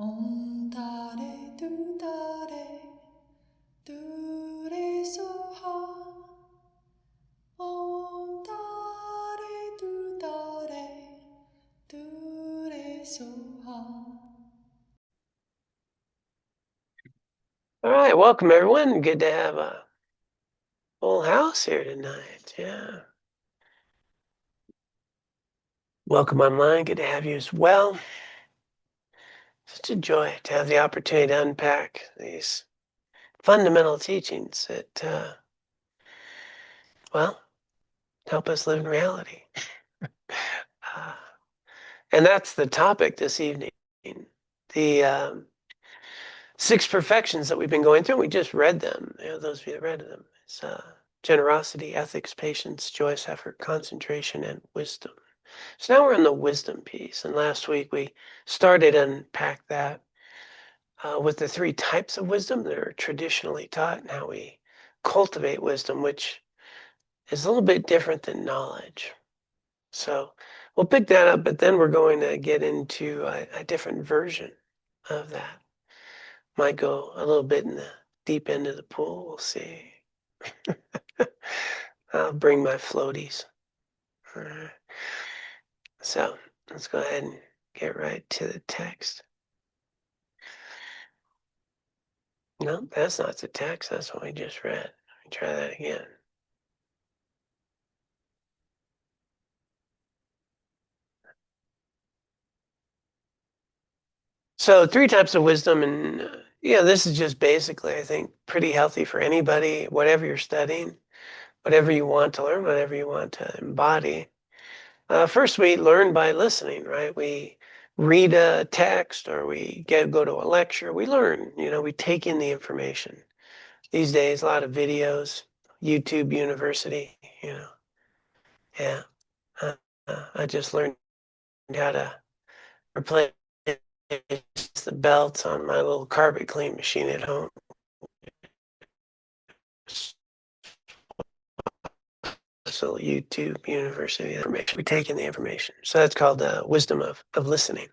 Om dare du dare du re so ha. Om dare du dare du re so ha. All right, welcome everyone. Good to have a full house here tonight. Yeah. Welcome online. Good to have you as well. Such a joy to have the opportunity to unpack these fundamental teachings that, well, help us live in reality. Uh, and that's the topic this evening. The six perfections that we've been going through. We just read them. Those of you that read them. It's generosity, ethics, patience, choice, effort, concentration, and wisdom. So now we're on the wisdom piece. And last week we started to unpack that with the three types of wisdom that are traditionally taught and how we cultivate wisdom, which is a little bit different than knowledge. So we'll pick that up, but then we're going to get into a different version of that. Might go a little bit in the deep end of the pool. We'll see. I'll bring my floaties. All right. So let's go ahead and get right to the text. No, that's not the text. That's what we just read. Let me try that again. So three types of wisdom, and this is just basically, I think, pretty healthy for anybody, whatever you're studying, whatever you want to learn, whatever you want to embody. First, we learn by listening, right? We read a text or we go to a lecture. We learn, we take in the information. These days, a lot of videos, YouTube University, yeah. Uh, I just learned how to replace the belts on my little carpet clean machine at home. So YouTube University information. We take in the information. So that's called the wisdom of listening.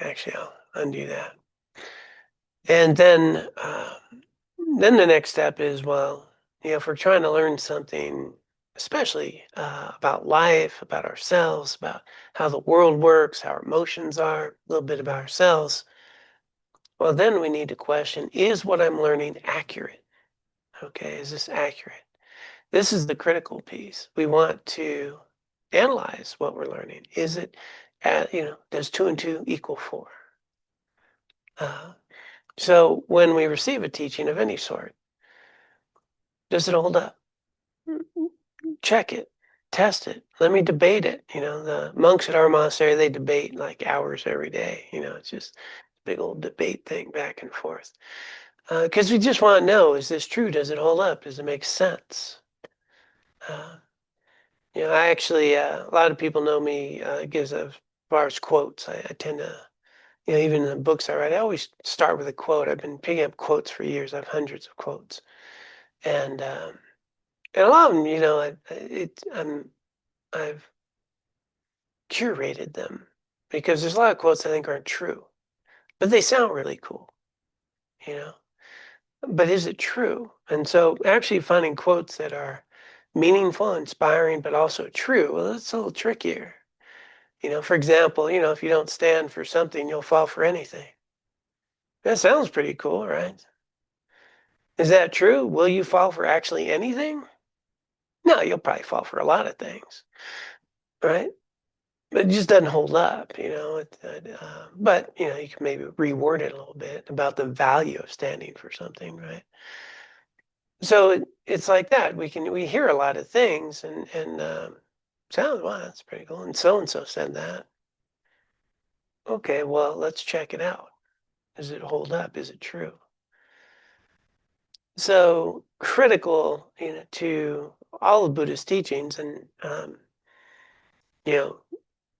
Actually, I'll undo that. And then the next step is, well, if we're trying to learn something, especially about life, about ourselves, about how the world works, how our emotions are, a little bit about ourselves, well, then we need to question, is what I'm learning accurate? Okay, is this accurate? This is the critical piece. We want to analyze what we're learning. Is it, does two and two equal four? So when we receive a teaching of any sort, does it hold up? Check it, test it. Let me debate it. The monks at our monastery, they debate like hours every day. It's just a big old debate thing back and forth. Because we just want to know, is this true? Does it hold up? Does it make sense? I actually, a lot of people know me, gives as far as quotes. I tend to, even in the books I write, I always start with a quote. I've been picking up quotes for years. I have hundreds of quotes. And a lot of them, I've curated them because there's a lot of quotes I think aren't true, but they sound really cool, you know. But is it true? And so actually finding quotes that are meaningful, inspiring, but also true, well, that's a little trickier. For example, if you don't stand for something, you'll fall for anything. That sounds pretty cool, right? Is that true? Will you fall for actually anything? No, you'll probably fall for a lot of things, right? But it just doesn't hold up. But you can maybe reword it a little bit about the value of standing for something, right? So it's like that. We hear a lot of things and sounds, wow, that's pretty cool. And so said that. Okay, well, let's check it out. Does it hold up? Is it true? So critical, to all of Buddhist teachings, and you know,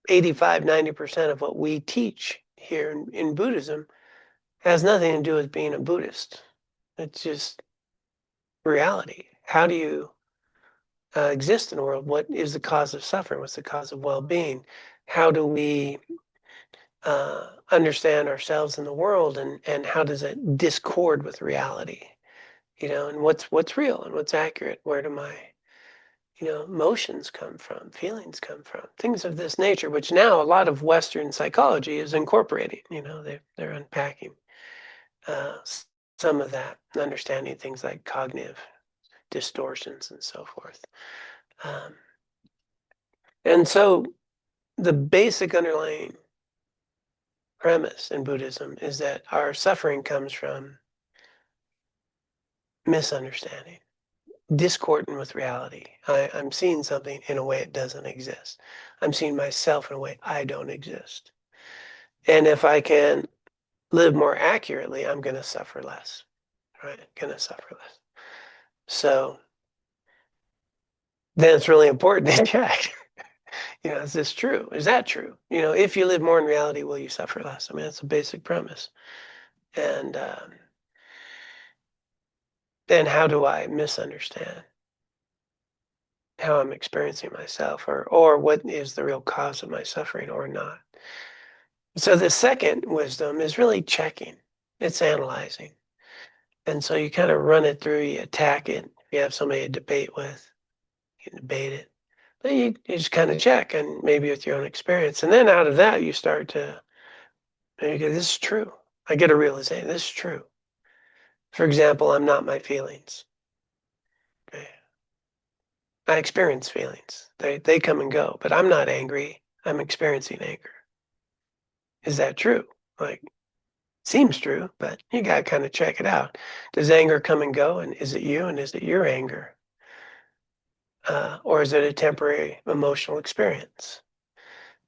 85, 90% of what we teach here in Buddhism has nothing to do with being a Buddhist. It's just reality. How do you exist in the world? What is the cause of suffering? What's the cause of well-being? How do we understand ourselves and the world, and how does it discord with reality, and what's real and what's accurate. Where do my emotions come from, feelings come from, things of this nature, which now a lot of Western psychology is incorporating. They're unpacking uh, some of that, understanding things like cognitive distortions and so forth. Um, and so the basic underlying premise in Buddhism is that our suffering comes from misunderstanding, discordant with reality. I'm seeing something in a way it doesn't exist. I'm seeing myself in a way I don't exist. And if I can live more accurately, I'm going to suffer less, right? Going to suffer less. So then it's really important to check, is this true? Is that true? If you live more in reality, will you suffer less? I mean, that's a basic premise. And then how do I misunderstand how I'm experiencing myself, or what is the real cause of my suffering or not? So the second wisdom is really checking. It's analyzing. And so you kind of run it through, you attack it. If you have somebody to debate with, you can debate it. But you just kind of check, and maybe with your own experience. And then out of that, you start to, maybe go, this is true. I get a realization, this is true. For example, I'm not my feelings. Okay. I experience feelings. They come and go, but I'm not angry. I'm experiencing anger. Is that true? Like, seems true, but you got to kind of check it out. Does anger come and go? And is it you? And is it your anger? Or is it a temporary emotional experience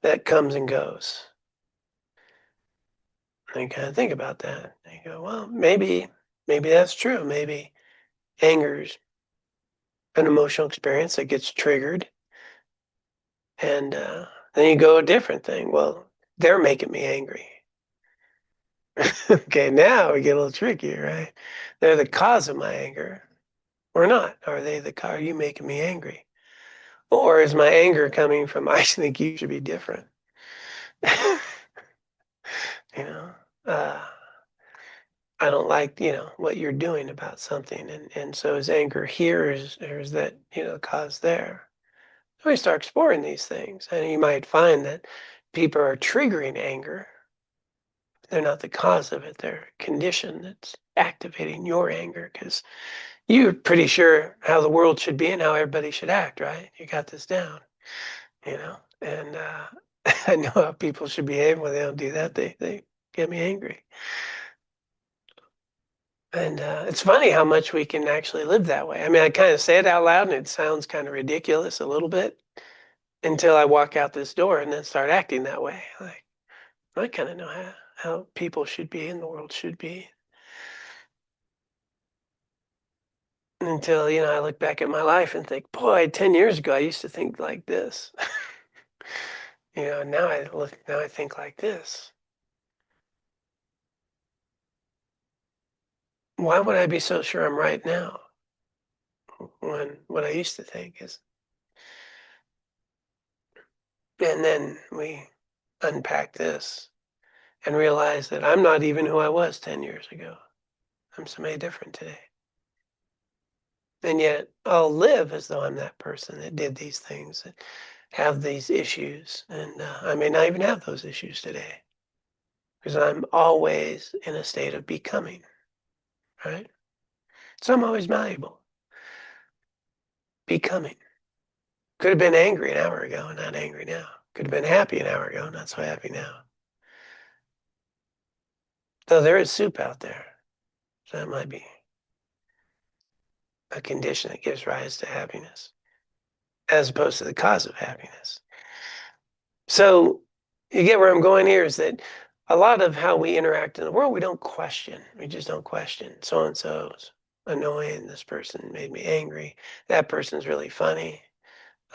that comes and goes? And you kind of think about that. And you go, well, maybe that's true. Maybe anger's an emotional experience that gets triggered. And then you go a different thing. Well, they're making me angry. Okay, now we get a little trickier, right? They're the cause of my anger or not. Are they the cause? Are you making me angry? Or is my anger coming from, I think you should be different? you know, uh, I don't like, what you're doing about something. And so is anger here, or is that, the cause there? So we start exploring these things. And you might find that people are triggering anger. They're not the cause of it. They're a condition that's activating your anger because you're pretty sure how the world should be and how everybody should act, right? You got this down, and I know how people should behave. When they don't do that, they get me angry. And it's funny how much we can actually live that way. I mean, I kind of say it out loud and it sounds kind of ridiculous a little bit until I walk out this door and then start acting that way. Like, I kind of know how people should be and the world should be. Until, I look back at my life and think, boy, 10 years ago, I used to think like this. Now I think like this. Why would I be so sure I'm right now when what I used to think is? And then we unpack this and realize that I'm not even who I was 10 years ago. I'm somebody different today. And yet I'll live as though I'm that person that did these things, that have these issues. And I may not even have those issues today because I'm always in a state of becoming, right? So I'm always malleable. Becoming. Could have been angry an hour ago and not angry now. Could have been happy an hour ago, not so happy now. Though there is soup out there. So that might be a condition that gives rise to happiness, as opposed to the cause of happiness. So you get where I'm going here is that a lot of how we interact in the world, we don't question. We just don't question. So and so's annoying. This person made me angry. That person's really funny.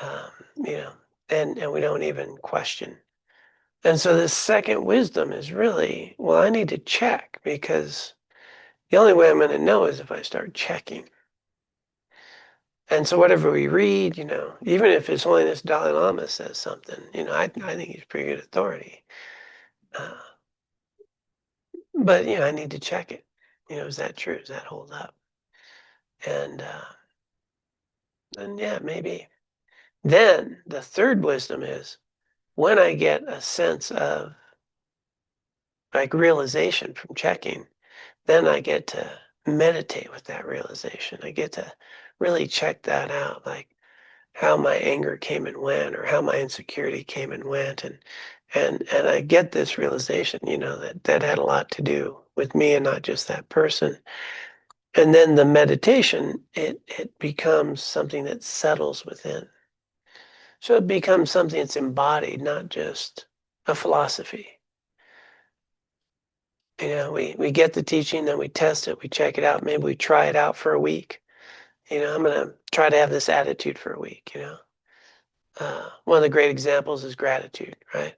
Um, you know, and we don't even question. And so this second wisdom is really, well, I need to check because the only way I'm going to know is if I start checking. And so whatever we read, even if His Holiness Dalai Lama says something, I think he's pretty good authority. Uh, but I need to check it. Is that true? Does that hold up? And yeah, maybe. Then the third wisdom is when I get a sense of like realization from checking, then I get to meditate with that realization. I get to really check that out, like how my anger came and went, or how my insecurity came and went, and I get this realization, that had a lot to do with me and not just that person. And then the meditation, it becomes something that settles within. So it becomes something that's embodied, not just a philosophy. We get the teaching, then we test it, we check it out, maybe we try it out for a week. I'm going to try to have this attitude for a week. One of the great examples is gratitude, right?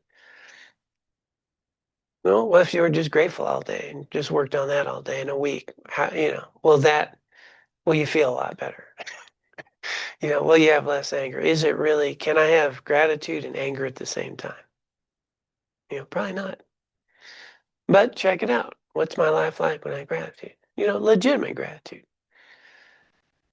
Well, what if you were just grateful all day and just worked on that all day in a week? Will you feel a lot better? Will you have less anger? Is it really, can I have gratitude and anger at the same time? Probably not. But check it out. What's my life like when I have gratitude? Legitimate gratitude.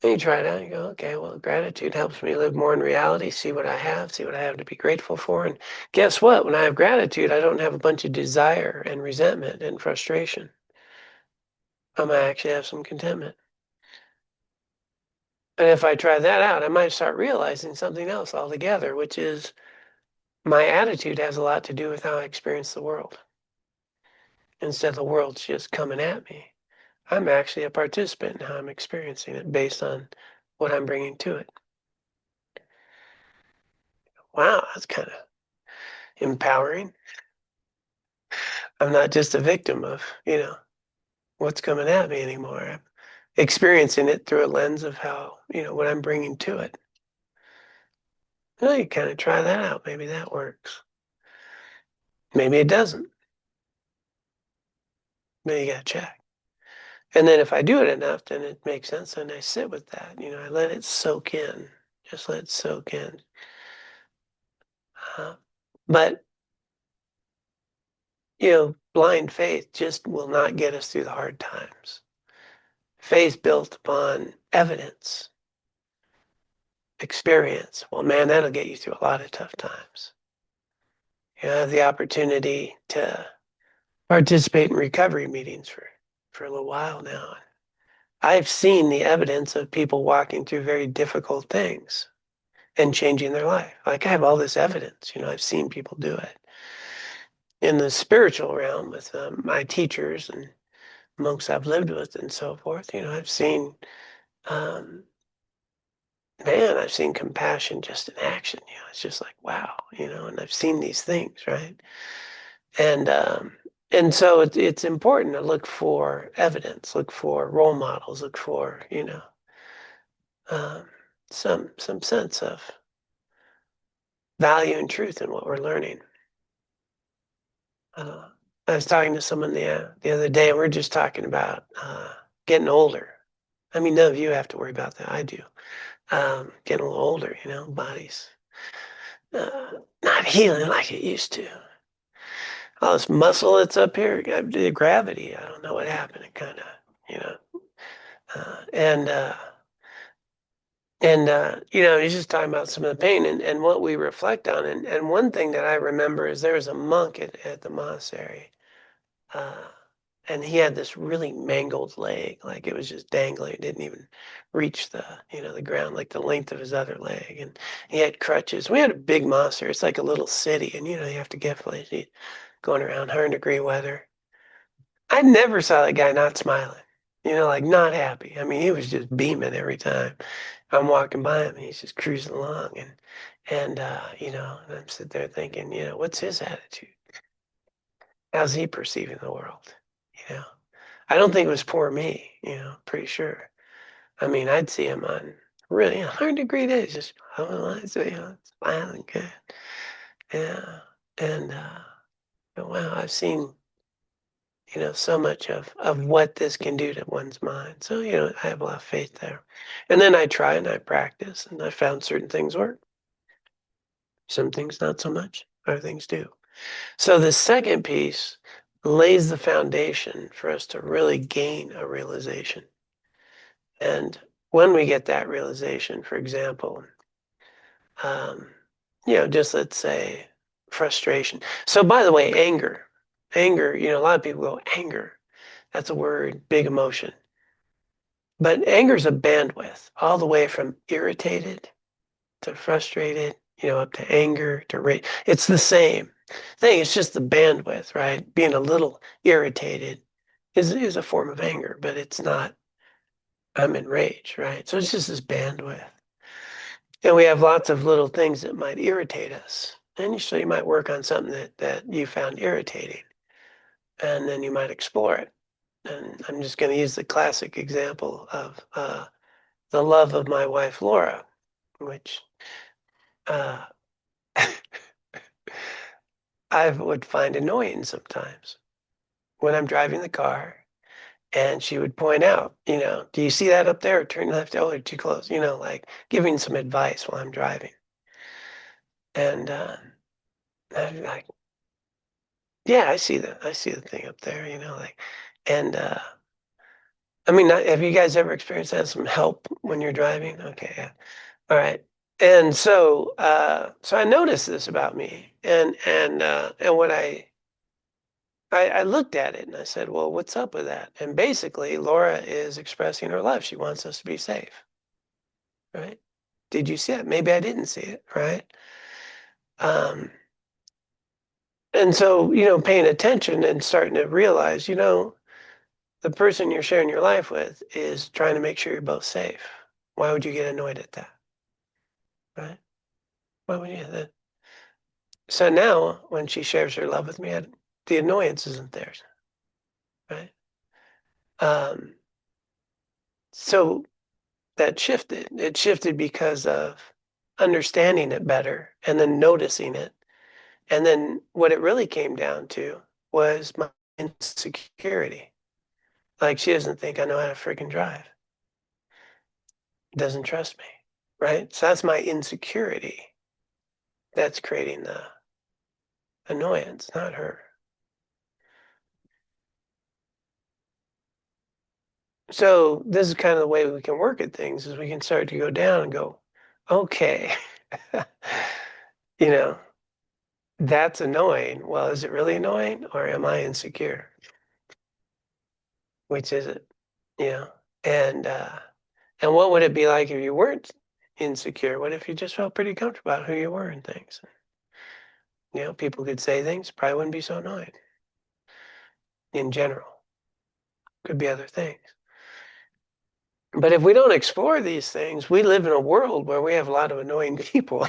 And you try it out and you go, okay, well, gratitude helps me live more in reality, see what I have, see what I have to be grateful for. And guess what? When I have gratitude, I don't have a bunch of desire and resentment and frustration. I might actually have some contentment. And if I try that out, I might start realizing something else altogether, which is my attitude has a lot to do with how I experience the world. Instead of the world's just coming at me, I'm actually a participant in how I'm experiencing it based on what I'm bringing to it. Wow, that's kind of empowering. I'm not just a victim of, what's coming at me anymore. I'm experiencing it through a lens of how, what I'm bringing to it. Well, you kind of try that out. Maybe that works. Maybe it doesn't. Maybe you got to check. And then if I do it enough, then it makes sense. And I sit with that. I let it soak in. Just let it soak in. Uh, but, blind faith just will not get us through the hard times. Faith built upon evidence, experience. Well, man, that'll get you through a lot of tough times. I have the opportunity to participate in recovery meetings for a little while now. I've seen the evidence of people walking through very difficult things and changing their life. Like I have all this evidence, I've seen people do it. In the spiritual realm with my teachers and monks I've lived with and so forth, I've seen, um, man, I've seen compassion just in action. It's just like, wow, and I've seen these things, right? And so it's important to look for evidence, look for role models, look for um, some sense of value and truth in what we're learning. I was talking to someone the other day, and we are just talking about getting older. I mean, none of you have to worry about that. I do. Getting a little older, bodies not healing like it used to. All this muscle that's up here, the gravity. I don't know what happened. It kind of, you know, uh, and uh, he's just talking about some of the pain and what we reflect on. And one thing that I remember is there was a monk at the monastery, uh, and he had this really mangled leg, like it was just dangling. It didn't even reach the ground, like the length of his other leg. And he had crutches. We had a big monastery. It's like a little city, and you have to get places going around 100-degree weather. I never saw that guy not smiling, like not happy. I mean, he was just beaming every time I'm walking by him. He's just cruising along, and I'm sitting there thinking, what's his attitude? How's he perceiving the world? You know, I don't think it was poor me. Pretty sure. I mean, I'd see him on really 100-degree days, just smiling good. Yeah, and wow, I've seen so much of what this can do to one's mind. So, I have a lot of faith there. And then I try and I practice and I found certain things work. Some things not so much, other things do. So the second piece lays the foundation for us to really gain a realization. And when we get that realization, for example, um, just let's say frustration. So by the way, anger, a lot of people go, anger, that's a word, big emotion. But anger is a bandwidth all the way from irritated to frustrated, up to anger to rage. It's the same thing. It's just the bandwidth, right? Being a little irritated is a form of anger, but it's not, I'm in rage, right? So it's just this bandwidth. And we have lots of little things that might irritate us. And so you might work on something that you found irritating, and then you might explore it. And I'm just going to use the classic example of the love of my wife, Laura, which uh, I would find annoying sometimes when I'm driving the car. And she would point out, do you see that up there? Turn left. Oh, you're too close. Like giving some advice while I'm driving. And I'd be like, yeah, I see the thing up there. Like, and I mean, have you guys ever experienced that? Some help when you're driving? Okay, yeah. All right. And so I noticed this about me, and what I looked at it and I said, well, what's up with that? And basically, Laura is expressing her love. She wants us to be safe, right? Did you see it? Maybe I didn't see it, right? Um, and so, paying attention and starting to realize, the person you're sharing your life with is trying to make sure you're both safe. Why would you get annoyed at that, right? Why would you? So now, when she shares her love with me, the annoyance isn't theirs, right? Um, so that shifted. It shifted because of understanding it better and then noticing it. And then what it really came down to was my insecurity. Like she doesn't think I know how to freaking drive, doesn't trust me, right? So that's my insecurity that's creating the annoyance, not her. So this is kind of the way we can work at things is we can start to go down and go, okay, you know, that's annoying. Well, is it really annoying or am I insecure? Which is it? You know, and and what would it be like if you weren't insecure? What if you just felt pretty comfortable about who you were and things? People could say things, probably wouldn't be so annoying in general. Could be other things. But if we don't explore these things, we live in a world where we have a lot of annoying people,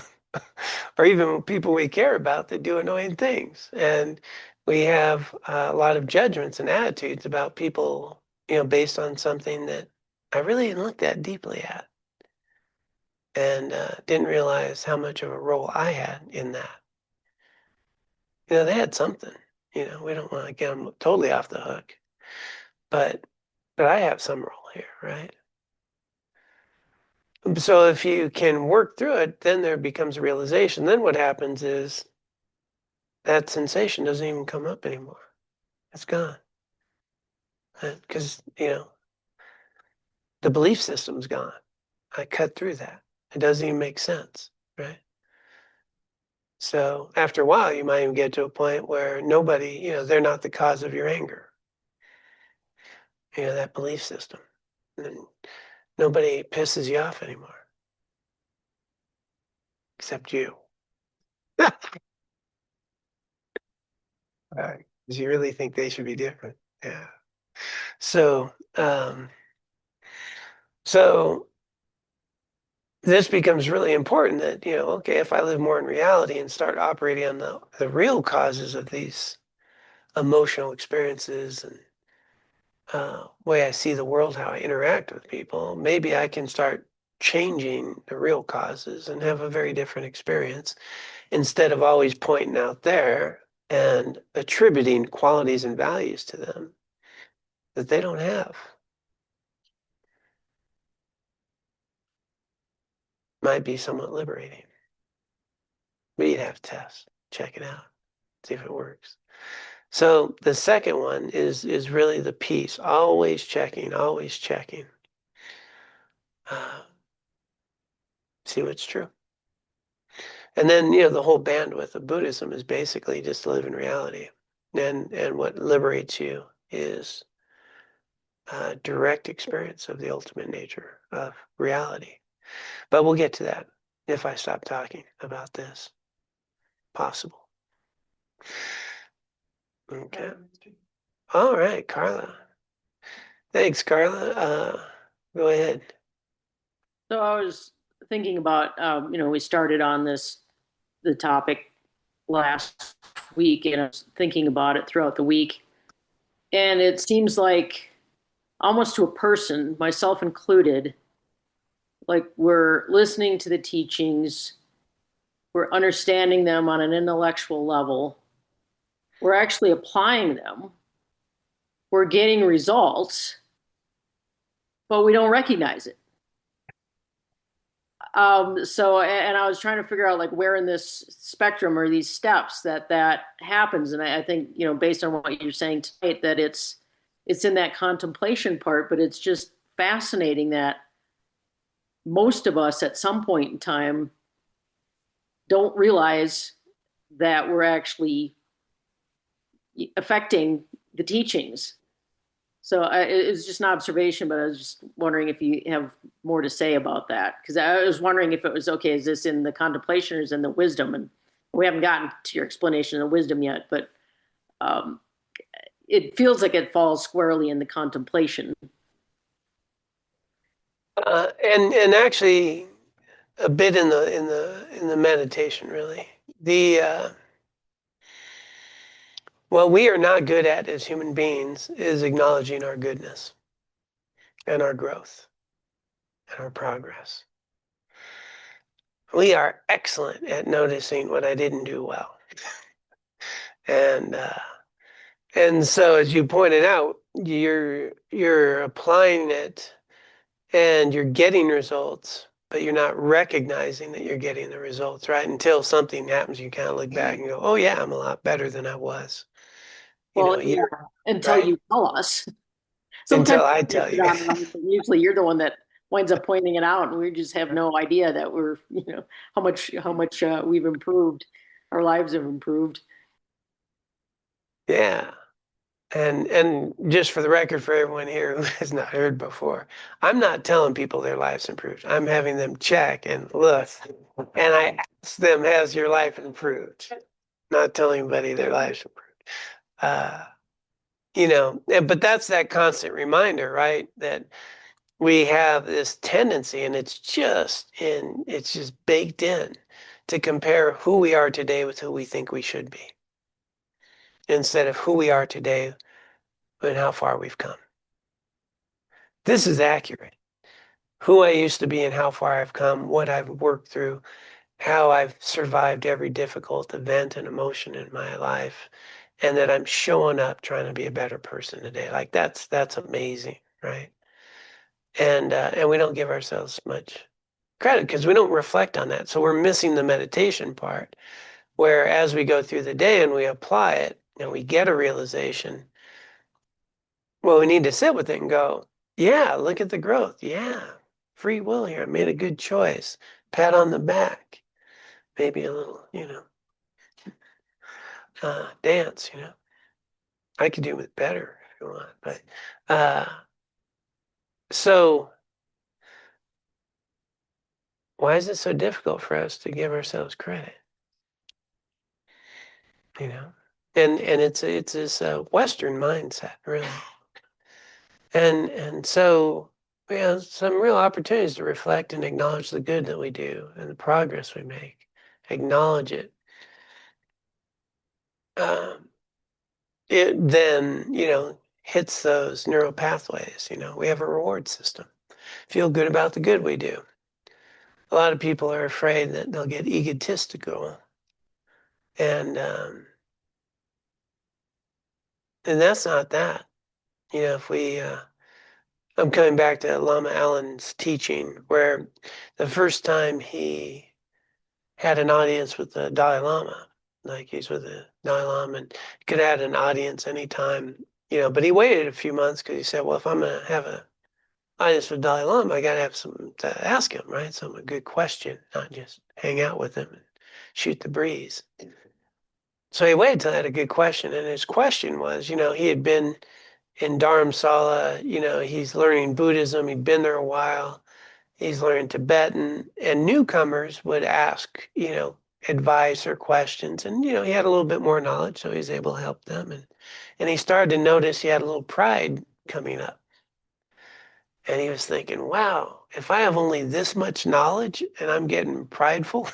or even people we care about that do annoying things. And we have a lot of judgments and attitudes about people, based on something that I really didn't look that deeply at and didn't realize how much of a role I had in that. They had something. We don't want to get them totally off the hook, but I have some role here, right? So if you can work through it, then there becomes a realization. Then what happens is that sensation doesn't even come up anymore. It's gone. Because, the belief system's gone. I cut through that. It doesn't even make sense, right? So after a while, you might even get to a point where nobody, they're not the cause of your anger, that belief system. And nobody pisses you off anymore except you. Right. Because you really think they should be different. Yeah. So, so this becomes really important that, okay, if I live more in reality and start operating on the real causes of these emotional experiences and way I see the world, how I interact with people, maybe I can start changing the real causes and have a very different experience instead of always pointing out there and attributing qualities and values to them that they don't have. Might be somewhat liberating. But you'd have to test, check it out. See if it works. So the second one is really the piece. Always checking, always checking. See what's true. And then, the whole bandwidth of Buddhism is basically just to live in reality. And what liberates you is direct experience of the ultimate nature of reality. But we'll get to that if I stop talking about this. Possible. Okay. All right, Carla. Thanks, Carla. Go ahead. So I was thinking about, we started on the topic last week, and I was thinking about it throughout the week. And it seems like almost to a person, myself included, like we're listening to the teachings, we're understanding them on an intellectual level, we're actually applying them, we're getting results, but we don't recognize it. And I was trying to figure out like where in this spectrum are these steps that happens. And I think, based on what you're saying tonight, that it's in that contemplation part, but it's just fascinating that most of us at some point in time don't realize that we're actually affecting the teachings. So it's just an observation, but I was just wondering if you have more to say about that. Because I was wondering if it was okay, is this in the contemplation or is in the wisdom? And we haven't gotten to your explanation of the wisdom yet, but it feels like it falls squarely in the contemplation. And actually a bit in the meditation, really. What we are not good at as human beings is acknowledging our goodness and our growth and our progress. We are excellent at noticing what I didn't do well. And so, as you pointed out, you're applying it and you're getting results, but you're not recognizing that you're getting the results, right? Until something happens, you kind of look back and go, "Oh yeah, I'm a lot better than I was." Well, yeah, until right? You tell us. Until Sometimes I tell you. usually you're the one that winds up pointing it out, and we just have no idea that we're, how much we've improved, our lives have improved. Yeah. And just for the record, for everyone here who has not heard before, I'm not telling people their lives improved. I'm having them check and look, and I ask them, "Has your life improved?" Not telling anybody their lives improved. But that's that constant reminder, right? That we have this tendency, and it's just baked in to compare who we are today with who we think we should be, instead of who we are today and how far we've come. This is accurate. Who I used to be and how far I've come, what I've worked through, how I've survived every difficult event and emotion in my life, and that I'm showing up trying to be a better person today. Like that's amazing, right? And we don't give ourselves much credit because we don't reflect on that. So we're missing the meditation part, where as we go through the day and we apply it and we get a realization, well, we need to sit with it and go, yeah, look at the growth. Yeah, free will here. I made a good choice. Pat on the back. Maybe a little, dance, I could do it better if you want. But so why is it so difficult for us to give ourselves credit? And it's this Western mindset, really. And so we have some real opportunities to reflect and acknowledge the good that we do and the progress we make. Acknowledge it. It then, hits those neural pathways. We have a reward system. Feel good about the good we do. A lot of people are afraid that they'll get egotistical. And that's not that. If we I'm coming back to Lama Allen's teaching, where the first time he had an audience with the Dalai Lama, like he's with the Dalai Lama, and could add an audience anytime, but he waited a few months because he said, well, if I'm going to have a audience with Dalai Lama, I got to have something to ask him, right? Some a good question, not just hang out with him and shoot the breeze. So he waited till I had a good question, and his question was, he had been in Dharamsala, he's learning Buddhism, he'd been there a while, he's learning Tibetan, and newcomers would ask, advice or questions, and he had a little bit more knowledge, so he was able to help them, and he started to notice he had a little pride coming up. And he was thinking, wow, if I have only this much knowledge and I'm getting prideful,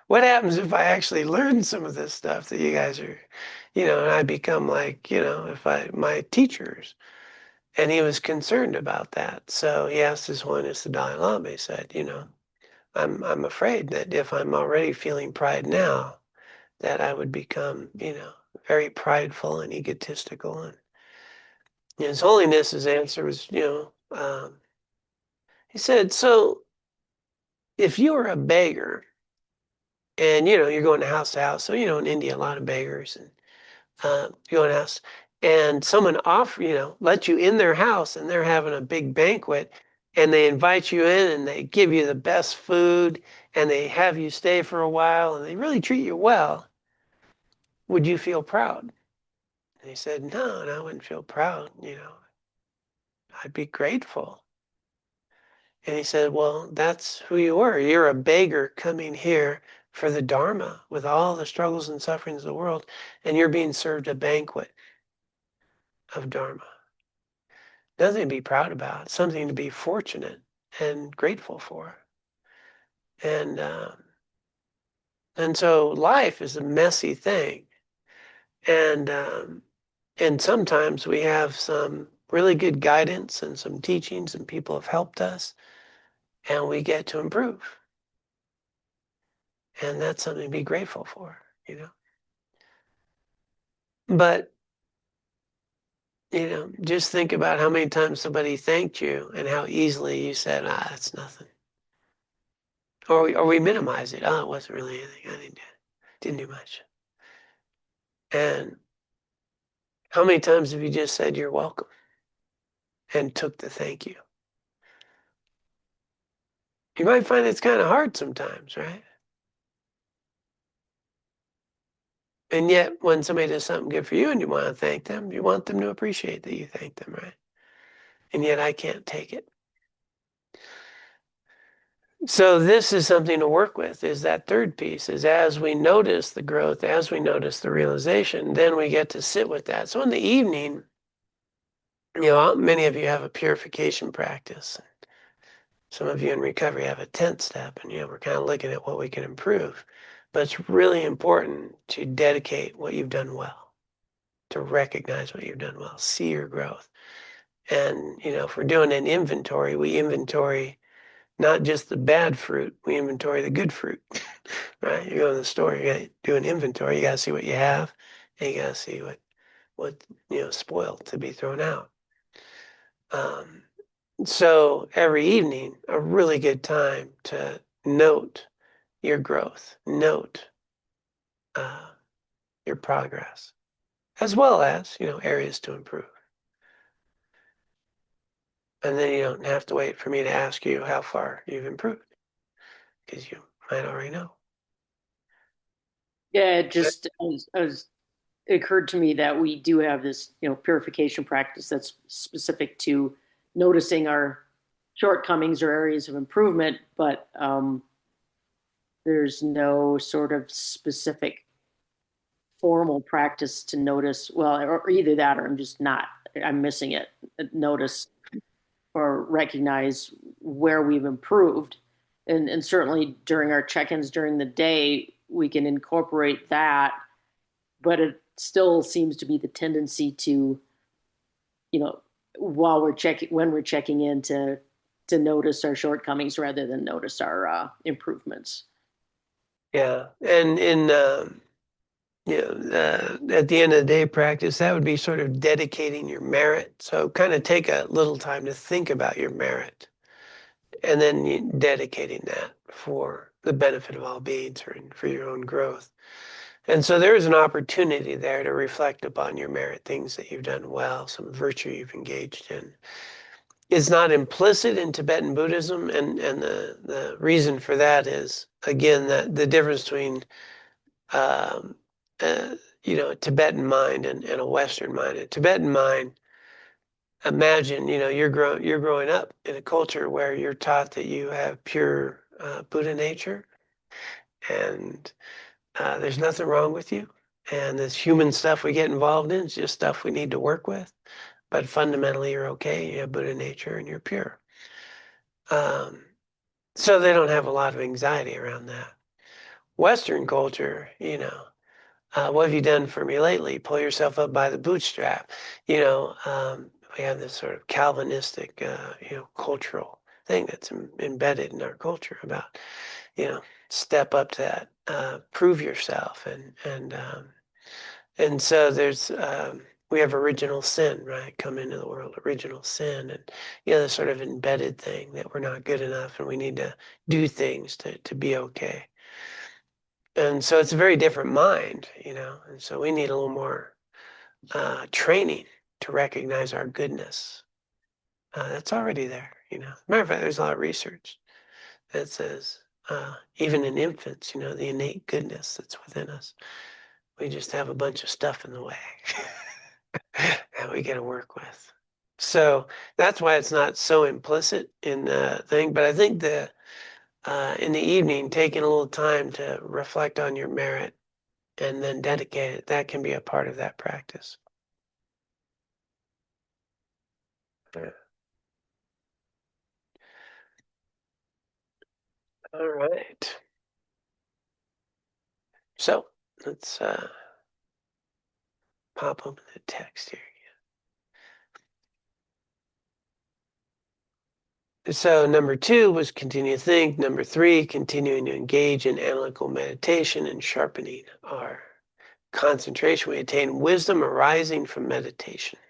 what happens if I actually learn some of this stuff that you guys are, and I become like, my teachers. And he was concerned about that. So he asked his Holiness the Dalai Lama, he said, I'm afraid that if I'm already feeling pride now, that I would become, very prideful and egotistical. And His Holiness's answer was, he said, so if you were a beggar and, you're going to house, so, in India, a lot of beggars, and you go and house, and someone let you in their house and they're having a big banquet and they invite you in and they give you the best food and they have you stay for a while and they really treat you well, would you feel proud? And he said, no, I wouldn't feel proud, I'd be grateful. And he said, well, that's who you were. You're a beggar coming here for the Dharma with all the struggles and sufferings of the world, and you're being served a banquet of Dharma. Nothing to be proud about, something to be fortunate and grateful for. And so life is a messy thing. And sometimes we have some really good guidance and some teachings and people have helped us and we get to improve. And that's something to be grateful for, But, just think about how many times somebody thanked you and how easily you said, that's nothing. Or we minimize it. Oh, it wasn't really anything. I didn't do much. And how many times have you just said you're welcome and took the thank you? You might find it's kind of hard sometimes, right? And yet, when somebody does something good for you and you want to thank them, you want them to appreciate that you thank them, right? And yet, I can't take it. So this is something to work with, is that third piece, is as we notice the growth, as we notice the realization, then we get to sit with that. So in the evening, many of you have a purification practice. Some of you in recovery have a 10th step, and we're kind of looking at what we can improve. But it's really important to dedicate what you've done well, to recognize what you've done well, see your growth. And, if we're doing an inventory, we inventory not just the bad fruit, we inventory the good fruit, right? You go to the store, you got to do an inventory, you got to see what you have, and you got to see what spoiled to be thrown out. So every evening, a really good time to note your growth, note your progress, as well as, areas to improve. And then you don't have to wait for me to ask you how far you've improved, because you might already know. Yeah, it just it occurred to me that we do have this, purification practice that's specific to noticing our shortcomings or areas of improvement, but there's no sort of specific formal practice to notice. Well, or either that, or I'm missing it. Notice or recognize where we've improved, and certainly during our check-ins during the day, we can incorporate that. But it still seems to be the tendency to, when we're checking in, to notice our shortcomings rather than notice our improvements. Yeah, and at the end of the day practice, that would be sort of dedicating your merit. So kind of take a little time to think about your merit, and then dedicating that for the benefit of all beings or for your own growth. And so there is an opportunity there to reflect upon your merit, things that you've done well, some virtue you've engaged in. It's not implicit in Tibetan Buddhism, and the reason for that is, again, that the difference between um, a Tibetan mind and a Western mind. A Tibetan mind, imagine, you're growing up in a culture where you're taught that you have pure Buddha nature, and there's nothing wrong with you. And this human stuff we get involved in is just stuff we need to work with. But fundamentally, you're okay. You have Buddha nature and you're pure. Um, so they don't have a lot of anxiety around that. Western culture, what have you done for me lately? Pull yourself up by the bootstrap. We have this sort of Calvinistic, cultural thing that's embedded in our culture about, step up to that, prove yourself, and so there's we have original sin, right? Come into the world, original sin, and this sort of embedded thing that we're not good enough and we need to do things to be okay. And so it's a very different mind, and so we need a little more training to recognize our goodness. That's already there, Matter of fact, there's a lot of research that says even in infants, the innate goodness that's within us. We just have a bunch of stuff in the way that we got to work with. So that's why it's not so implicit in the thing. But I think in the evening, taking a little time to reflect on your merit and then dedicate it, that can be a part of that practice. Yeah. All right. So let's pop open the text here. So number 2 was continue to think. Number 3, continuing to engage in analytical meditation and sharpening our concentration. We attain wisdom arising from meditation,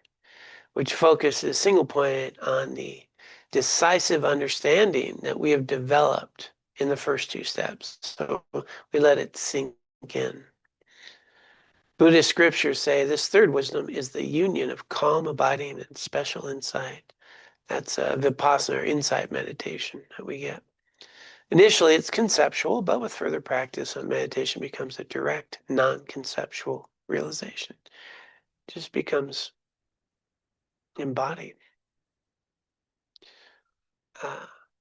which focuses single pointed on the decisive understanding that we have developed in the first 2 steps. So we let it sink in. Buddhist scriptures say this third wisdom is the union of calm abiding and special insight. That's vipassana or insight meditation that we get. Initially, it's conceptual, but with further practice, meditation becomes a direct, non-conceptual realization. It just becomes embodied.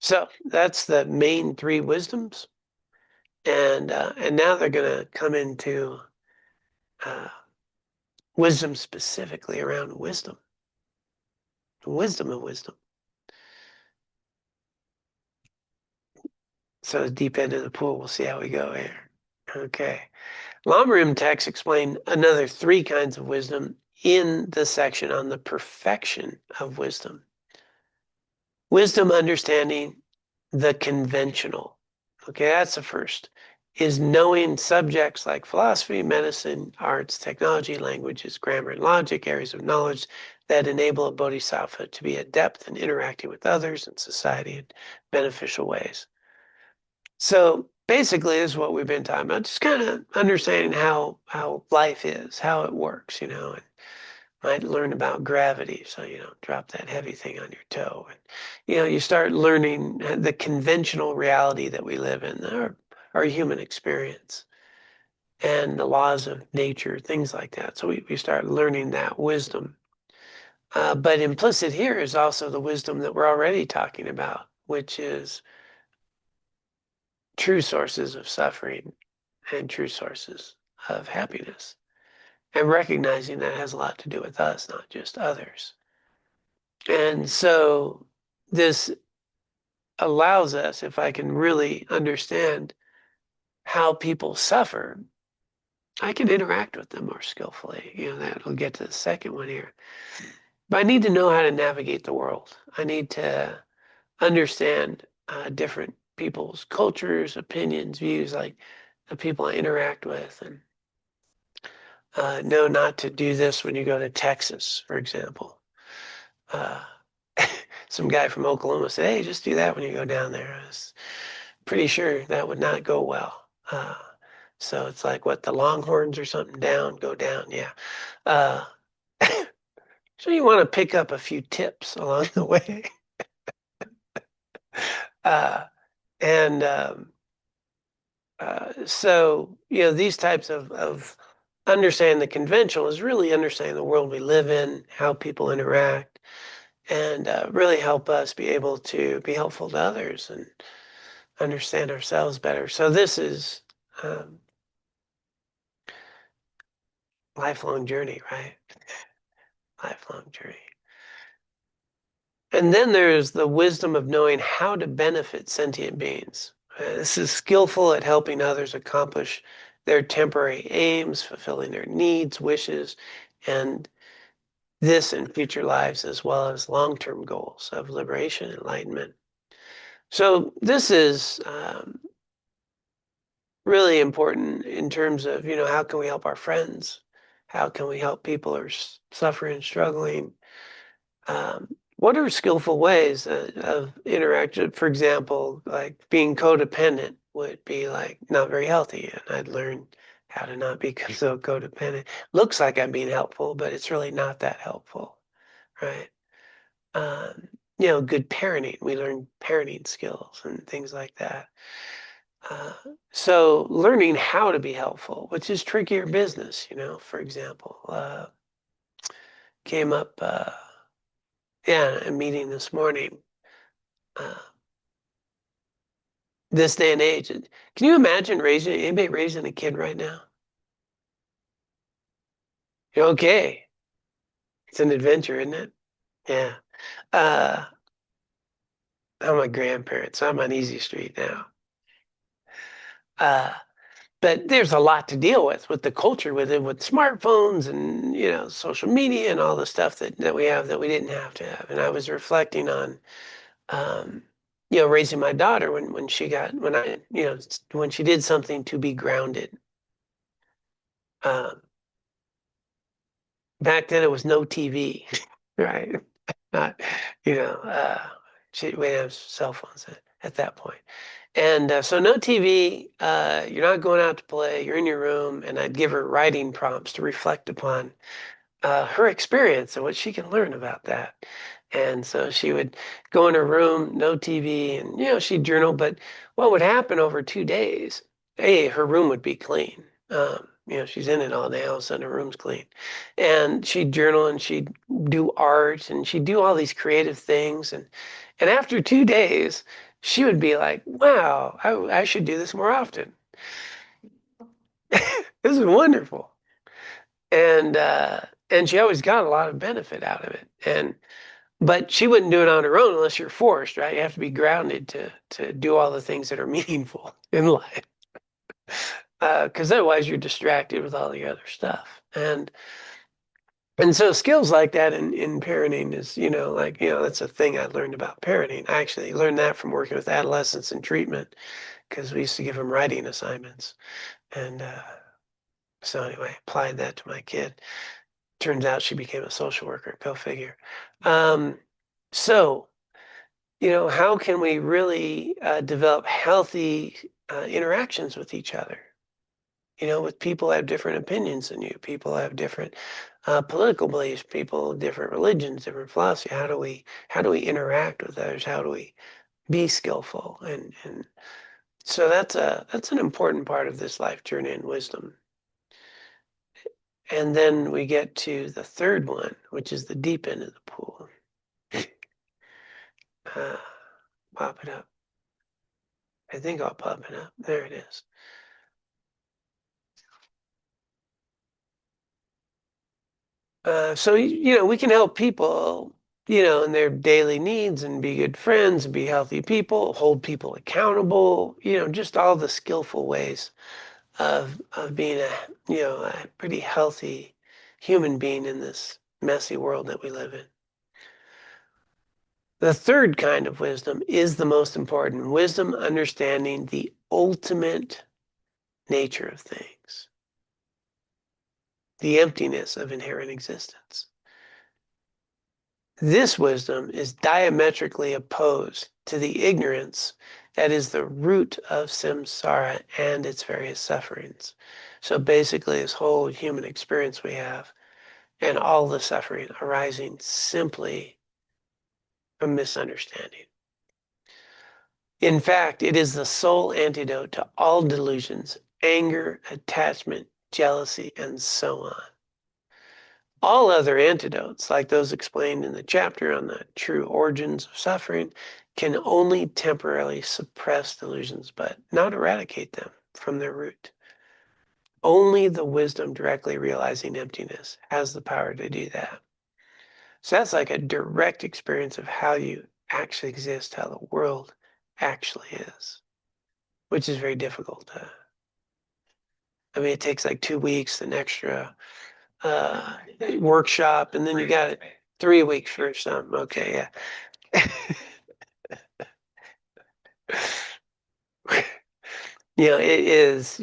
So that's the main 3 wisdoms, and now they're going to come into wisdom specifically around wisdom, the wisdom of wisdom. So the deep end of the pool, we'll see how we go here. Okay. Lama Rim texts explain another 3 kinds of wisdom in the section on the perfection of wisdom. Wisdom understanding the conventional. Okay, that's the first. Is knowing subjects like philosophy, medicine, arts, technology, languages, grammar, and logic, areas of knowledge that enable a bodhisattva to be adept in interacting with others and society in beneficial ways. So basically, this is what we've been talking about, just kind of understanding how life is, how it works, and might learn about gravity, so you don't drop that heavy thing on your toe. And you start learning the conventional reality that we live in, our human experience, and the laws of nature, things like that. So we start learning that wisdom. But implicit here is also the wisdom that we're already talking about, which is true sources of suffering and true sources of happiness. And recognizing that has a lot to do with us, not just others. And so this allows us, if I can really understand how people suffer, I can interact with them more skillfully. That'll get to the second one here. But I need to know how to navigate the world. I need to understand different people's cultures, opinions, views, like the people I interact with, and know not to do this when you go to Texas, for example. Some guy from Oklahoma said, "Hey, just do that when you go down there." I was pretty sure that would not go well. So it's like what, the Longhorns or something, down, go down. Yeah. Uh, so you want to pick up a few tips along the way. Uh, and so, these types of understanding the conventional is really understanding the world we live in, how people interact, and really help us be able to be helpful to others and understand ourselves better. So this is lifelong journey, right? Lifelong journey. And then there's the wisdom of knowing how to benefit sentient beings. This is skillful at helping others accomplish their temporary aims, fulfilling their needs, wishes, and this in future lives, as well as long-term goals of liberation, enlightenment. So this is really important in terms of, how can we help our friends? How can we help people who are suffering, struggling? What are skillful ways of interaction? For example, like being codependent would be like not very healthy, and I'd learn how to not be so codependent. Looks like I'm being helpful, but it's really not that helpful, right? Um, good parenting. We learn parenting skills and things like that. Uh, so learning how to be helpful, which is trickier business, for example, came up, in a meeting this morning. Uh, this day and age, can you imagine anybody raising a kid right now? Okay, it's an adventure, isn't it? Yeah. Uh, I'm a grandparent, so I'm on easy street now. Uh, but there's a lot to deal with the culture, with it, with smartphones and social media and all the stuff that we have that we didn't have to have. And I was reflecting on, um, raising my daughter when when she did something to be grounded. Um, Back then, it was no TV, right? Not, we didn't have cell phones at that point. And so no TV, you're not going out to play, you're in your room, and I'd give her writing prompts to reflect upon her experience and what she can learn about that. And so she would go in her room, no TV, and she'd journal. But what would happen over 2 days? Her room would be clean. She's in it all day. All of a sudden, her room's clean, and she'd journal and she'd do art and she'd do all these creative things. And after 2 days, she would be like, "Wow, I should do this more often. This is wonderful." And she always got a lot of benefit out of it. But she wouldn't do it on her own unless you're forced, right? You have to be grounded to do all the things that are meaningful in life, because otherwise you're distracted with all the other stuff. And so skills like that in parenting is, that's a thing I learned about parenting. I actually learned that from working with adolescents in treatment, because we used to give them writing assignments. And so anyway, applied that to my kid. Turns out she became a social worker, go figure. So, how can we really develop healthy interactions with each other? With people who have different opinions than you, people who have different political beliefs, people, different religions, different philosophy. How do we interact with others? How do we be skillful? And so that's an important part of this life journey and wisdom. And then we get to the third one, which is the deep end of the pool. Pop it up. I think I'll pop it up. There it is. So, we can help people, in their daily needs and be good friends and be healthy people, hold people accountable, just all the skillful ways of being a pretty healthy human being in this messy world that we live in. The third kind of wisdom is the most important. Wisdom understanding the ultimate nature of things, the emptiness of inherent existence. This wisdom is diametrically opposed to the ignorance that is the root of samsara and its various sufferings. So basically, this whole human experience we have and all the suffering arising simply from misunderstanding. In fact, it is the sole antidote to all delusions, anger, attachment, jealousy, and so on. All other antidotes, like those explained in the chapter on the true origins of suffering, can only temporarily suppress delusions, but not eradicate them from their root. Only the wisdom directly realizing emptiness has the power to do that. So that's like a direct experience of how you actually exist, how the world actually is, which is very difficult. I mean, it takes like 2 weeks, an extra workshop, and then you got it 3 weeks for some. Okay, yeah. It is,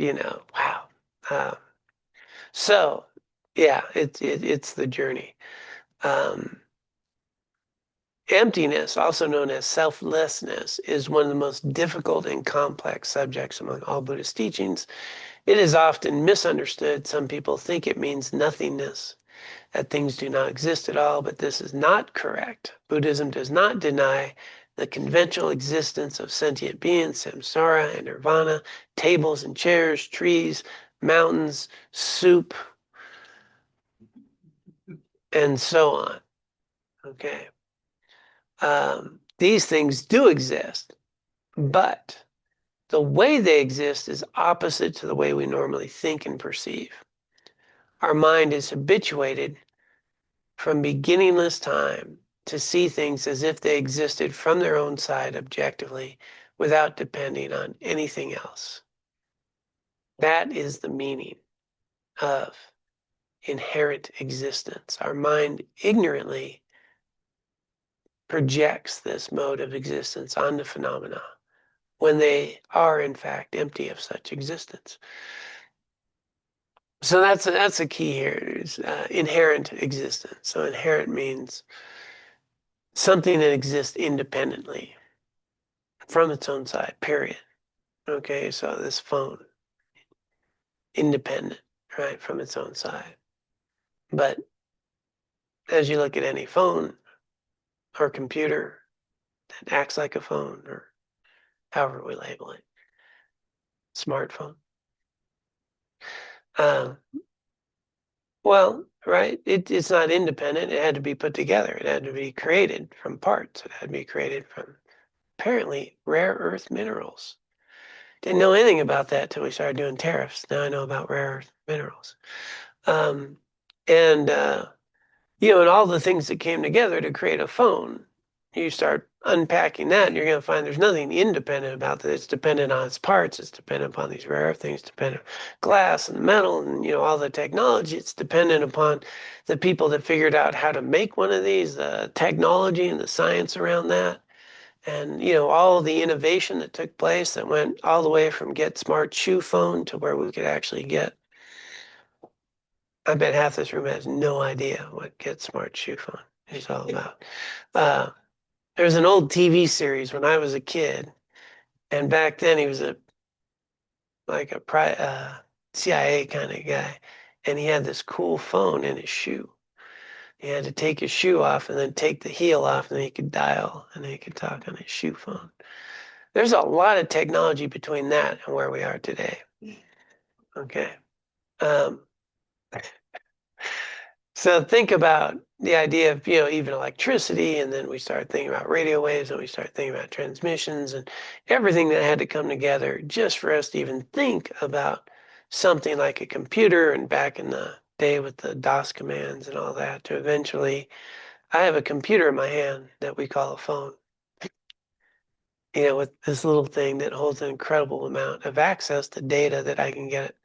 wow. So, yeah, it's the journey. Emptiness, also known as selflessness, is one of the most difficult and complex subjects among all Buddhist teachings. It is often misunderstood. Some people think it means nothingness, that things do not exist at all, but this is not correct. Buddhism does not deny the conventional existence of sentient beings, samsara and nirvana, tables and chairs, trees, mountains, soup, and so on. Okay. These things do exist, but the way they exist is opposite to the way we normally think and perceive. Our mind is habituated from beginningless time to see things as if they existed from their own side objectively without depending on anything else. That is the meaning of inherent existence. Our mind ignorantly projects this mode of existence onto phenomena when they are in fact empty of such existence. So that's a key here. Is inherent existence. So inherent means something that exists independently from its own side, period. Okay, so this phone, independent, right, from its own side. But as you look at any phone or computer that acts like a phone, or however we label it, smartphone, well, right, it's not independent. It had to be put together. It had to be created from parts. It had to be created from apparently rare earth minerals. Didn't know anything about that till we started doing tariffs. Now I know about rare earth minerals. And and all the things that came together to create a phone, you start unpacking that, and you're going to find there's nothing independent about that. It's dependent on its parts. It's dependent upon these rare things, dependent on glass and metal and, all the technology. It's dependent upon the people that figured out how to make one of these, the technology and the science around that. And, all the innovation that took place that went all the way from get smart shoe phone to where we could actually get. I bet half this room has no idea what Get Smart Shoe Phone is all about. There was an old TV series when I was a kid, and back then he was a CIA kind of guy, and he had this cool phone in his shoe. He had to take his shoe off and then take the heel off, and then he could dial and then he could talk on his shoe phone. There's a lot of technology between that and where we are today. Okay. So think about the idea of, even electricity, and then we start thinking about radio waves, and we start thinking about transmissions and everything that had to come together just for us to even think about something like a computer, and back in the day with the DOS commands and all that, to eventually, I have a computer in my hand that we call a phone, with this little thing that holds an incredible amount of access to data that I can get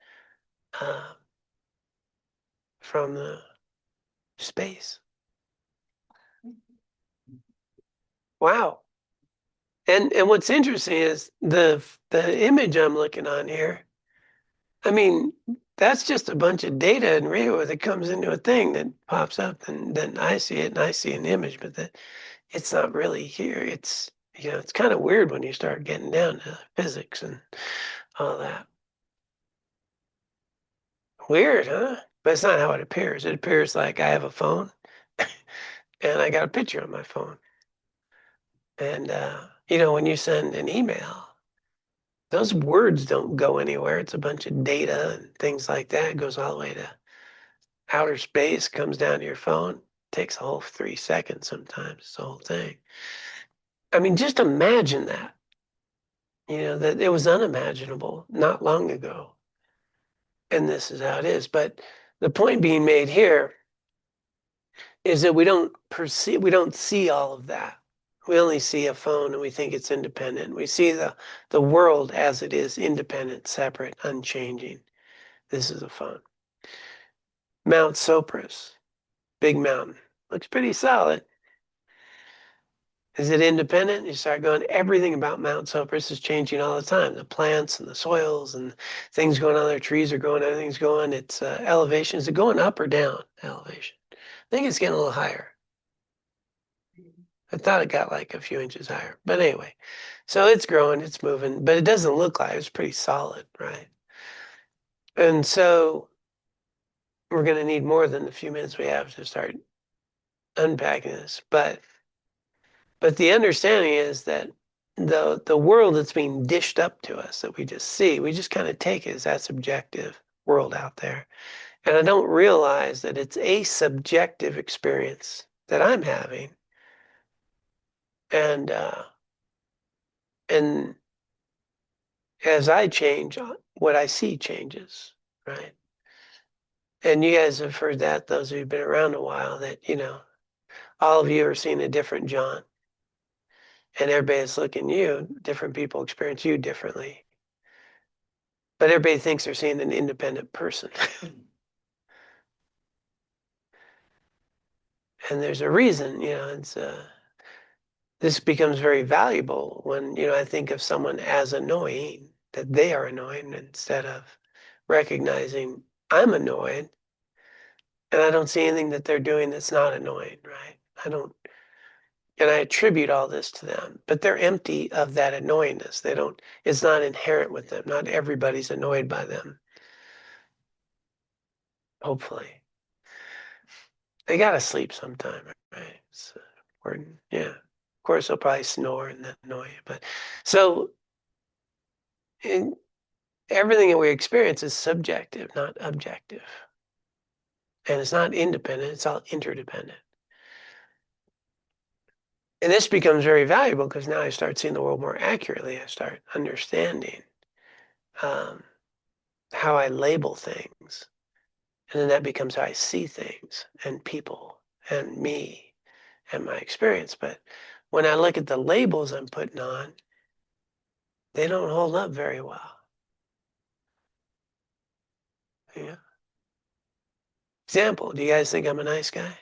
from the space. Wow. And what's interesting is the image I'm looking on here. I mean, that's just a bunch of data and radio that comes into a thing that pops up, and then I see it and I see an image, but it's not really here. It's It's kind of weird when you start getting down to physics and all that. Weird, huh? But it's not how it appears. It appears like I have a phone and I got a picture on my phone. And, when you send an email, those words don't go anywhere. It's a bunch of data and things like that. It goes all the way to outer space, comes down to your phone. Takes a whole 3 seconds sometimes, the whole thing. I mean, just imagine that. That it was unimaginable not long ago. And this is how it is. But the point being made here is that we don't see all of that. We only see a phone and we think it's independent. We see the world as it is, independent, separate, unchanging. This is a phone. Mount Sopris, big mountain. Looks pretty solid. Is it independent? You start going, everything about Mount Sopris is changing all the time. The plants and the soils and things going on there, trees are going, everything's going. It's elevation. Is it going up or down elevation? I think it's getting a little higher. I thought it got like a few inches higher. But anyway, so it's growing, it's moving, but it doesn't look like it's pretty solid, right? And so we're going to need more than the few minutes we have to start unpacking this. But the understanding is that the world that's being dished up to us that we just see, we just kind of take it as that subjective world out there. And I don't realize that it's a subjective experience that I'm having. And as I change, what I see changes, right? And you guys have heard that, those who've been around a while, that, all of you are seeing a different John. And everybody's looking at you, different people experience you differently. But everybody thinks they're seeing an independent person. And there's a reason, this becomes very valuable when, I think of someone as annoying, that they are annoying, instead of recognizing I'm annoyed and I don't see anything that they're doing that's not annoying, right? And I attribute all this to them, but they're empty of that annoyingness. It's not inherent with them. Not everybody's annoyed by them. Hopefully. They gotta sleep sometime, right? It's important. Yeah. Of course, they'll probably snore and then annoy you. But so everything that we experience is subjective, not objective. And it's not independent, it's all interdependent. And this becomes very valuable because now I start seeing the world more accurately. I start understanding how I label things. And then that becomes how I see things and people and me and my experience. But when I look at the labels I'm putting on, they don't hold up very well. Yeah. Example, do you guys think I'm a nice guy?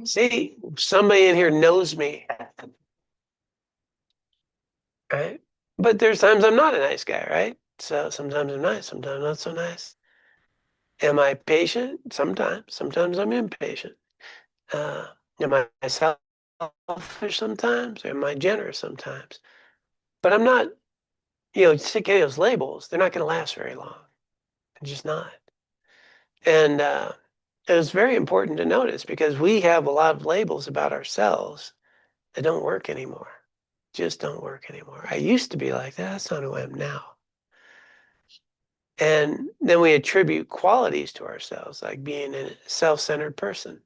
See, somebody in here knows me, right? But there's times I'm not a nice guy, right? So sometimes I'm nice, sometimes not so nice. Am I patient? Sometimes. Sometimes I'm impatient. Uh, am I selfish sometimes? Am I generous sometimes? But I'm not, sticking those labels, they're not going to last very long. They're just not. And it's very important to notice because we have a lot of labels about ourselves that don't work anymore. Just don't work anymore. I used to be like that. That's not who I am now. And then we attribute qualities to ourselves, like being a self-centered person,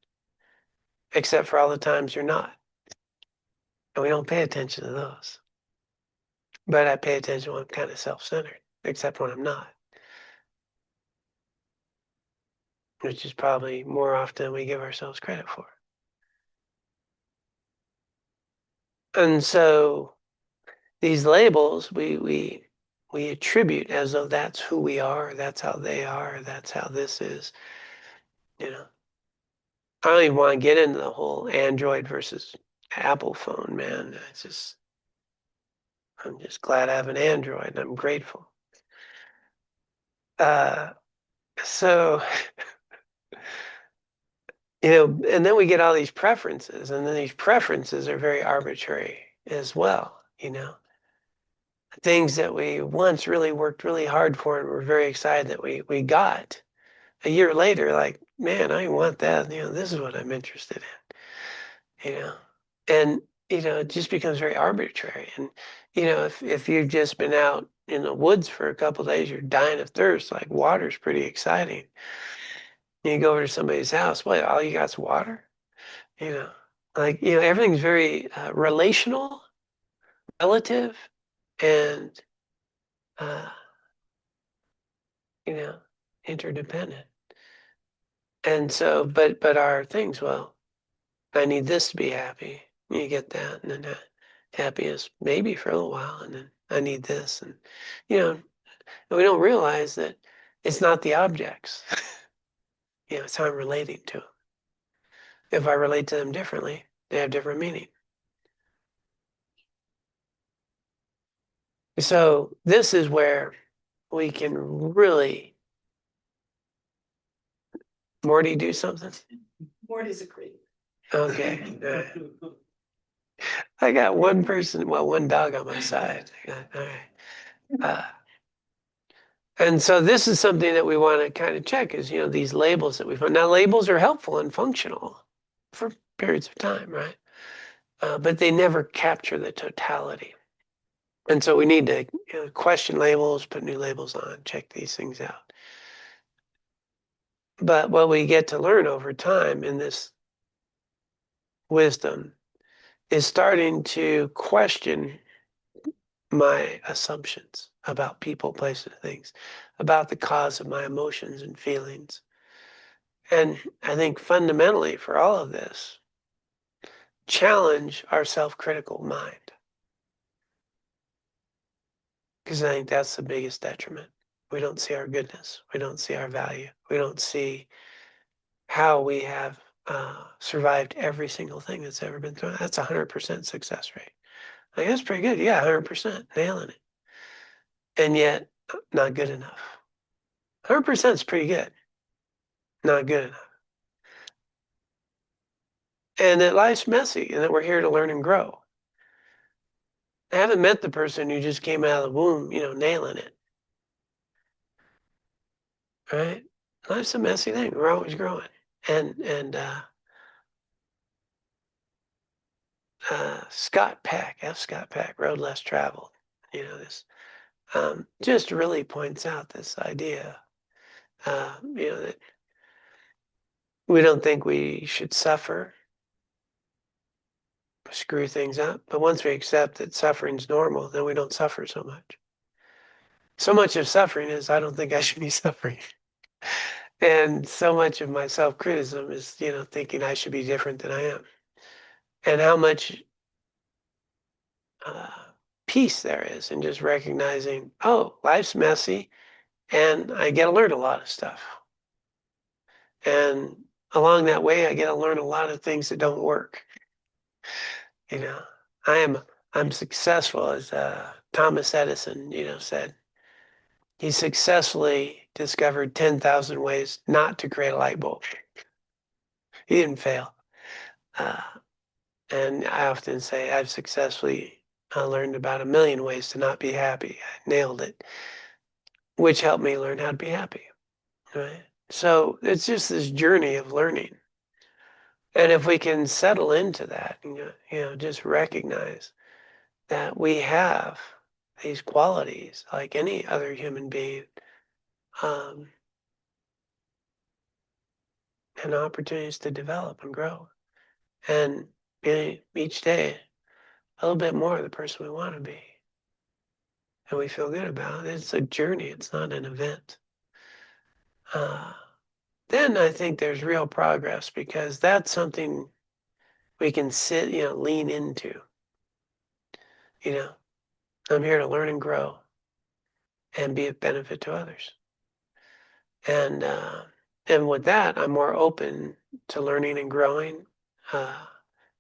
except for all the times you're not. And we don't pay attention to those. But I pay attention when I'm kind of self-centered, except when I'm not, which is probably more often than we give ourselves credit for. And so these labels we attribute as though that's who we are, that's how they are, that's how this is. I don't even want to get into the whole Android versus Apple phone, man. I'm just glad I have an Android and I'm grateful. So and then we get all these preferences, and then these preferences are very arbitrary as well, things that we once really worked really hard for and were very excited that we got a year later, like, man, I want that. This is what I'm interested in, and, it just becomes very arbitrary. And, if you've just been out in the woods for a couple of days, you're dying of thirst, like water's pretty exciting. You go over to somebody's house, what, all you got's water? You know, everything's very relational, relative, and, uh, interdependent. And so, but our things, well, I need this to be happy. You get that, and then happiness maybe for a little while, and then I need this, and and we don't realize that it's not the objects. It's how I'm relating to them. If I relate to them differently, they have different meaning. So this is where we can really, Morty, do something. Morty's agreed. Okay. I got one person, well, one dog on my side. All right. And so this is something that we want to kind of check is, these labels that we find. Now, labels are helpful and functional for periods of time, right? But they never capture the totality. And so we need to question labels, put new labels on, check these things out. But what we get to learn over time in this wisdom is starting to question my assumptions about people, places, things, about the cause of my emotions and feelings. And I think fundamentally for all of this, challenge our self-critical mind. Because I think that's the biggest detriment. We don't see our goodness. We don't see our value. We don't see how we have survived every single thing that's ever been thrown. That's 100% success rate. Like, that's pretty good. Yeah, 100%, nailing it. And yet, not good enough. 100% is pretty good. Not good enough. And that life's messy and that we're here to learn and grow. I haven't met the person who just came out of the womb, nailing it. Right? Life's a messy thing. We're always growing. And Scott Peck, F. Scott Peck, Road Less Traveled, this just really points out this idea, that we don't think we should suffer, screw things up. But once we accept that suffering's normal, then we don't suffer so much. So much of suffering is, I don't think I should be suffering. And so much of my self-criticism is, thinking I should be different than I am. And how much peace there is in just recognizing, oh, life's messy and I get to learn a lot of stuff. And along that way, I get to learn a lot of things that don't work. I'm successful, as Thomas Edison, said. He successfully discovered 10,000 ways not to create a light bulb. He didn't fail. And I often say I've successfully learned about 1,000,000 ways to not be happy. I nailed it, which helped me learn how to be happy. Right? So it's just this journey of learning. And if we can settle into that, just recognize that we have these qualities like any other human being, and opportunities to develop and grow, and be each day a little bit more the person we want to be, and we feel good about it. It's a journey. It's not an event. Then I think there's real progress because that's something we can sit, lean into. I'm here to learn and grow and be of benefit to others. And with that, I'm more open to learning and growing,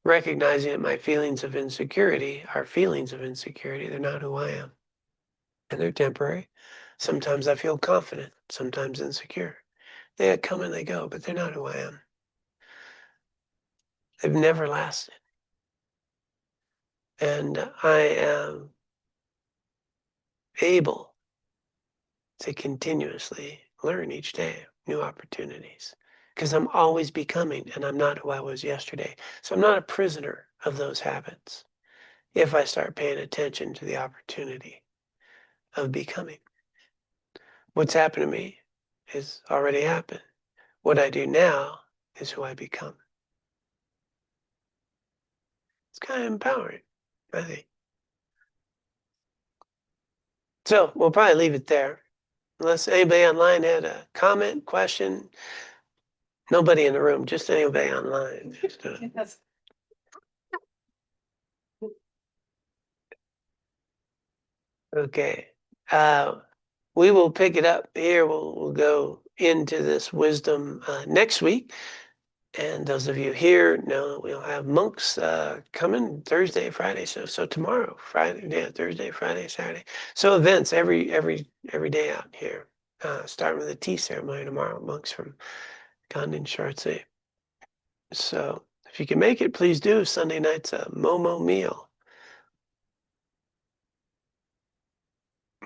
recognizing that my feelings of insecurity are feelings of insecurity. They're not who I am. And they're temporary. Sometimes I feel confident, sometimes insecure. They come and they go, but they're not who I am. They've never lasted. And I am able to continuously learn each day new opportunities because I'm always becoming and I'm not who I was yesterday. So I'm not a prisoner of those habits if I start paying attention to the opportunity of becoming. What's happened to me has already happened. What I do now is who I become. It's kind of empowering, I think. So we'll probably leave it there. Unless anybody online had a comment, question. Nobody in the room, just anybody online. That's Okay. We will pick it up here. We'll go into this wisdom next week. And those of you here know we'll have monks coming Thursday, Friday. So tomorrow, Friday, yeah, Thursday, Friday, Saturday. So events every day out here. Starting with the tea ceremony tomorrow. Monks from Condon Chartsey. So if you can make it, please do. Sunday night's a Momo meal.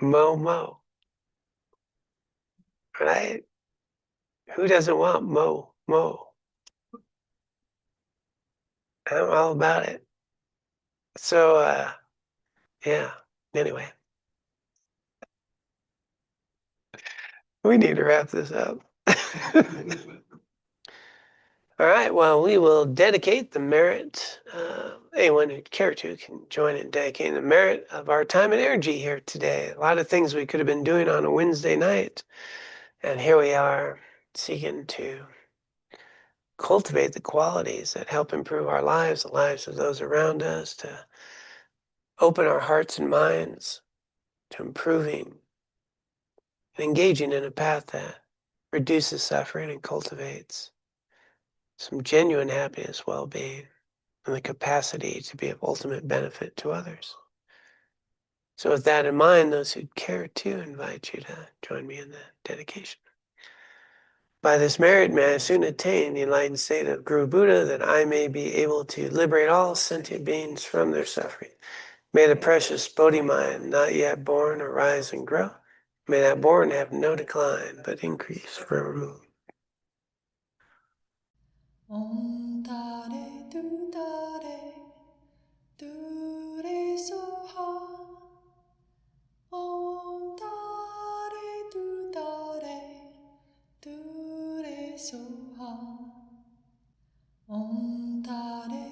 Momo, right? Who doesn't want Mo? I'm all about it. So, yeah. Anyway, we need to wrap this up. All right. Well, we will dedicate the merit. Anyone who'd care to can join in dedicating the merit of our time and energy here today. A lot of things we could have been doing on a Wednesday night, and here we are seeking to cultivate the qualities that help improve our lives, the lives of those around us, to open our hearts and minds to improving and engaging in a path that reduces suffering and cultivates some genuine happiness, well-being, and the capacity to be of ultimate benefit to others. So with that in mind, those who care to invite you to join me in the dedication. By this merit may I soon attain the enlightened state of Guru Buddha, that I may be able to liberate all sentient beings from their suffering. May the precious Bodhi mind, not yet born, arise and grow. May that born have no decline, but increase forevermore. Om Tare Tu Tare Tu Re Soha. Om Tare Tu Tare Tu Re Soha. Om Tare